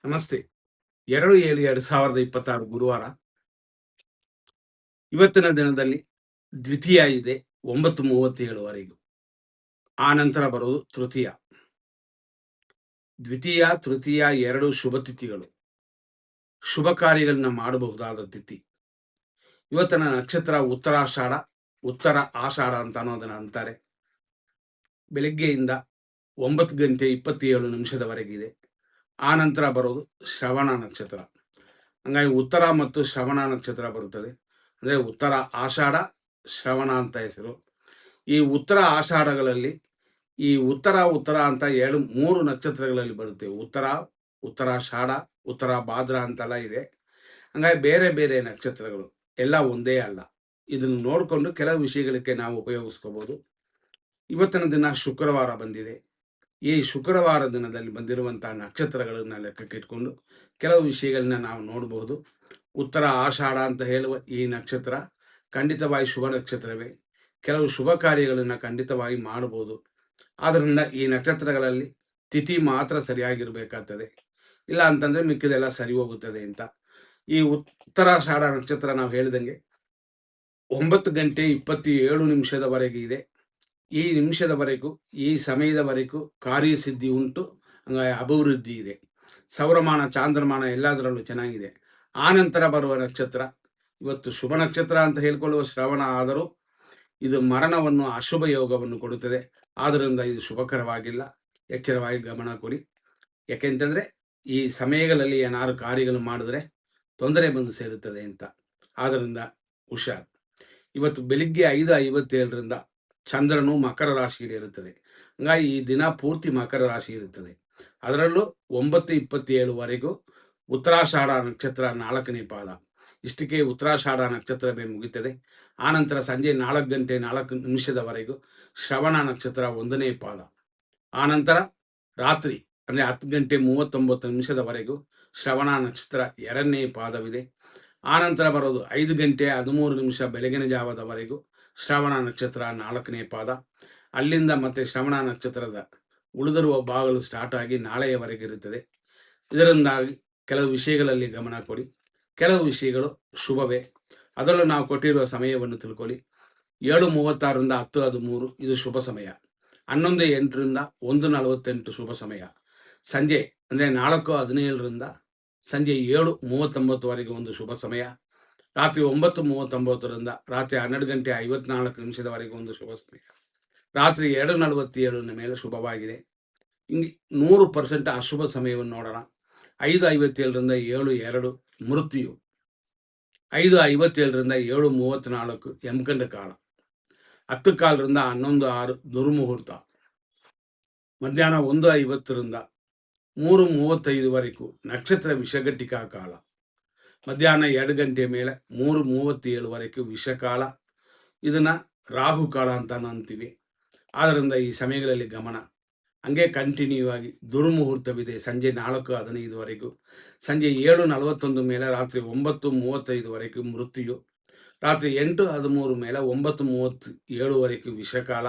ನಮಸ್ತೆ. 2/7/2026 ಗುರುವಾರ. ಇವತ್ತಿನ ದಿನದಲ್ಲಿ ದ್ವಿತೀಯ ಇದೆ 9:37ವರೆಗೂ. ಆ ನಂತರ ಬರೋದು ತೃತೀಯ. ದ್ವಿತೀಯ, ತೃತೀಯ ಎರಡು ಶುಭ ತಿಥಿಗಳು. ಶುಭ ಕಾರ್ಯಗಳನ್ನ ಮಾಡಬಹುದಾದ ತಿಥಿ. ಇವತ್ತಿನ ನಕ್ಷತ್ರ ಉತ್ತರಾಷಾಢ, ಉತ್ತರ ಆಷಾಢ ಅಂತ ಅನ್ನೋದನ್ನ ಅಂತಾರೆ. ಬೆಳಿಗ್ಗೆಯಿಂದ 9:27 ಆ ನಂತರ ಬರೋದು ಶ್ರವಣ ನಕ್ಷತ್ರ. ಹಂಗಾಗಿ ಉತ್ತರ ಮತ್ತು ಶ್ರವಣ ನಕ್ಷತ್ರ ಬರುತ್ತದೆ. ಅಂದರೆ ಉತ್ತರ ಆಷಾಢ, ಶ್ರವಣ ಅಂತ ಹೆಸರು. ಈ ಉತ್ತರ ಆಷಾಢಗಳಲ್ಲಿ ಈ ಉತ್ತರ ಅಂತ 3 ನಕ್ಷತ್ರಗಳಲ್ಲಿ ಬರುತ್ತೆ. ಉತ್ತರಾಷಾಢ, ಉತ್ತರ ಭಾದ್ರ ಅಂತೆಲ್ಲ ಇದೆ. ಹಂಗಾಗಿ ಬೇರೆ ಬೇರೆ ನಕ್ಷತ್ರಗಳು ಎಲ್ಲ ಒಂದೇ ಅಲ್ಲ. ಇದನ್ನು ನೋಡಿಕೊಂಡು ಕೆಲವು ವಿಷಯಗಳಿಗೆ ನಾವು ಉಪಯೋಗಿಸ್ಕೋಬೋದು. ಇವತ್ತಿನ ದಿನ ಶುಕ್ರವಾರ ಬಂದಿದೆ. ಈ ಶುಕ್ರವಾರ ದಿನದಲ್ಲಿ ಬಂದಿರುವಂತಹ ನಕ್ಷತ್ರಗಳನ್ನ ಲೆಕ್ಕಕ್ಕೆ ಇಟ್ಕೊಂಡು ಕೆಲವು ವಿಷಯಗಳನ್ನ ನಾವು ನೋಡಬಹುದು. ಉತ್ತರ ಆಷಾಢ ಅಂತ ಹೇಳುವ ಈ ನಕ್ಷತ್ರ ಖಂಡಿತವಾಗಿ ಶುಭ ನಕ್ಷತ್ರವೇ. ಕೆಲವು ಶುಭ ಕಾರ್ಯಗಳನ್ನು ಖಂಡಿತವಾಗಿ ಮಾಡಬಹುದು. ಆದ್ದರಿಂದ ಈ ನಕ್ಷತ್ರಗಳಲ್ಲಿ ತಿಥಿ ಮಾತ್ರ ಸರಿಯಾಗಿರಬೇಕಾಗ್ತದೆ. ಇಲ್ಲ ಅಂತಂದ್ರೆ ಮಿಕ್ಕಿದೆಲ್ಲ ಸರಿ ಹೋಗುತ್ತದೆ ಅಂತ. ಈ ಉತ್ತರಾಷಾಢ ನಕ್ಷತ್ರ ನಾವು ಹೇಳಿದಂಗೆ 9:27 ಇದೆ. ಈ ನಿಮಿಷದವರೆಗೂ, ಈ ಸಮಯದವರೆಗೂ ಕಾರ್ಯಸಿದ್ಧಿ ಉಂಟು. ಹಂಗಾಗಿ ಅಭಿವೃದ್ಧಿ ಇದೆ. ಸೌರಮಾನ, ಚಾಂದ್ರಮಾನ ಎಲ್ಲದರಲ್ಲೂ ಚೆನ್ನಾಗಿದೆ. ಆ ನಂತರ ಬರುವ ನಕ್ಷತ್ರ ಇವತ್ತು ಶುಭ ನಕ್ಷತ್ರ ಅಂತ ಹೇಳ್ಕೊಳ್ಳುವ ಶ್ರವಣ ಆದರೂ ಇದು ಮರಣವನ್ನು, ಅಶುಭ ಯೋಗವನ್ನು ಕೊಡುತ್ತದೆ. ಆದ್ದರಿಂದ ಇದು ಶುಭಕರವಾಗಿಲ್ಲ. ಎಚ್ಚರವಾಗಿ ಗಮನ ಕೊಡಿ. ಯಾಕೆಂತಂದರೆ ಈ ಸಮಯಗಳಲ್ಲಿ ಏನಾದ್ರು ಕಾರ್ಯಗಳು ಮಾಡಿದ್ರೆ ತೊಂದರೆ ಬಂದು ಸೇರುತ್ತದೆ ಅಂತ. ಆದ್ದರಿಂದ ಹುಷಾರ್. ಇವತ್ತು ಬೆಳಿಗ್ಗೆ 5:57 ಚಂದ್ರನು ಮಕರ ರಾಶಿಯಲ್ಲಿ ಇರುತ್ತದೆ. ಹಂಗಾಗಿ ಈ ದಿನ ಪೂರ್ತಿ ಮಕರ ರಾಶಿ ಇರುತ್ತದೆ. ಅದರಲ್ಲೂ 9:27ವರೆಗೂ ಉತ್ತರಾಷಾಢ ನಕ್ಷತ್ರ 4ನೇ ಪಾದ. ಇಷ್ಟಕ್ಕೆ ಉತ್ತರಾಷಾಢ ನಕ್ಷತ್ರವೇ ಮುಗಿಯುತ್ತದೆ. ಆನಂತರ ಸಂಜೆ 4:04 ಶ್ರವಣ ನಕ್ಷತ್ರ 1ನೇ ಪಾದ. ಆನಂತರ ರಾತ್ರಿ ಅಂದರೆ 10:39 ಶ್ರವಣ ನಕ್ಷತ್ರ 2ನೇ ಪಾದವಿದೆ. ಆನಂತರ ಬರೋದು 5:13 ಬೆಳಗಿನ ಜಾವದವರೆಗೂ ಶ್ರವಣ ನಕ್ಷತ್ರ 4ನೇ ಪಾದ. ಅಲ್ಲಿಂದ ಮತ್ತೆ ಶ್ರವಣ ನಕ್ಷತ್ರದ ಉಳಿದಿರುವ ಭಾಗಗಳು ಸ್ಟಾರ್ಟ್ ಆಗಿ ನಾಳೆಯವರೆಗೆ ಇರುತ್ತದೆ. ಇದರಿಂದಾಗಿ ಕೆಲವು ವಿಷಯಗಳಲ್ಲಿ ಗಮನ ಕೊಡಿ. ಕೆಲವು ವಿಷಯಗಳು ಶುಭವೇ. ಅದರಲ್ಲೂ ನಾವು ಕೊಟ್ಟಿರುವ ಸಮಯವನ್ನು ತಿಳ್ಕೊಳ್ಳಿ. 7:36 10:13 ಇದು ಶುಭ ಸಮಯ. 11:08 1:48 ಶುಭ ಸಮಯ. ಸಂಜೆ ಅಂದರೆ 4:17 ಸಂಜೆ 7:39 ಒಂದು ಶುಭ ಸಮಯ. ರಾತ್ರಿ 9:39 ರಾತ್ರಿ 12:54 ಒಂದು ಶುಭ ಸಮಯ. ರಾತ್ರಿ 2:47 ಮೇಲೆ ಶುಭವಾಗಿದೆ. ಹಿಂಗೆ 100% ಅಶುಭ ಸಮಯವನ್ನು ನೋಡೋಣ. 5:57 7:02 ಮೃತ್ಯು. 5:57 7:34 ಯಮಗಂಡ ಕಾಲ. 10:15 11:06 ದುರ್ಮುಹೂರ್ತ. ಮಧ್ಯಾಹ್ನ 1:50 3:35 ನಕ್ಷತ್ರ ವಿಷಘಟಿಕಾ ಕಾಲ. ಮಧ್ಯಾಹ್ನ 2 ಗಂಟೆ ಮೇಲೆ 3:37 ವಿಷಕಾಲ. ಇದನ್ನು ರಾಹುಕಾಲ ಅಂತ ಅಂತೀವಿ. ಆದ್ದರಿಂದ ಈ ಸಮಯಗಳಲ್ಲಿ ಗಮನ. ಹಂಗೆ ಕಂಟಿನ್ಯೂ ಆಗಿ ದುರ್ಮುಹೂರ್ತವಿದೆ ಸಂಜೆ 4:15 ಸಂಜೆ 7:41 ಮೇಲೆ ರಾತ್ರಿ 9:35 ಮೃತ್ಯು. ರಾತ್ರಿ 8:13 ಮೇಲೆ 9:37 ವಿಷಕಾಲ.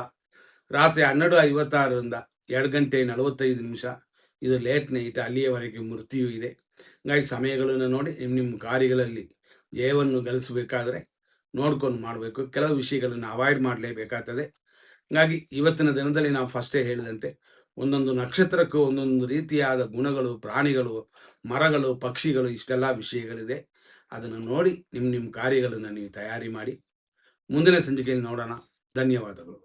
ರಾತ್ರಿ 12:56 2 ಗಂಟೆ 45 ಇದು ಲೇಟ್ ನೈಟ್, ಅಲ್ಲಿಯವರೆಗೆ ಮೃತ್ಯು ಇದೆ. ಹಂಗಾಗಿ ಸಮಯಗಳನ್ನು ನೋಡಿ ನಿಮ್ಮ ಕಾರ್ಯಗಳಲ್ಲಿ ಜಯವನ್ನು ಗಳಿಸಬೇಕಾದ್ರೆ ನೋಡ್ಕೊಂಡು ಮಾಡಬೇಕು. ಕೆಲವು ವಿಷಯಗಳನ್ನು ಅವಾಯ್ಡ್ ಮಾಡಲೇಬೇಕಾಗ್ತದೆ. ಹಂಗಾಗಿ ಇವತ್ತಿನ ದಿನದಲ್ಲಿ ನಾವು ಫಸ್ಟೇ ಹೇಳಿದಂತೆ ಒಂದೊಂದು ನಕ್ಷತ್ರಕ್ಕೂ ಒಂದೊಂದು ರೀತಿಯಾದ ಗುಣಗಳು, ಪ್ರಾಣಿಗಳು, ಮರಗಳು, ಪಕ್ಷಿಗಳು, ಇಷ್ಟೆಲ್ಲ ವಿಷಯಗಳಿದೆ. ಅದನ್ನು ನೋಡಿ ನಿಮ್ಮ ಕಾರ್ಯಗಳನ್ನು ನೀವು ತಯಾರಿ ಮಾಡಿ. ಮುಂದಿನ ಸಂಚಿಕೆಯಲ್ಲಿ ನೋಡೋಣ. ಧನ್ಯವಾದಗಳು.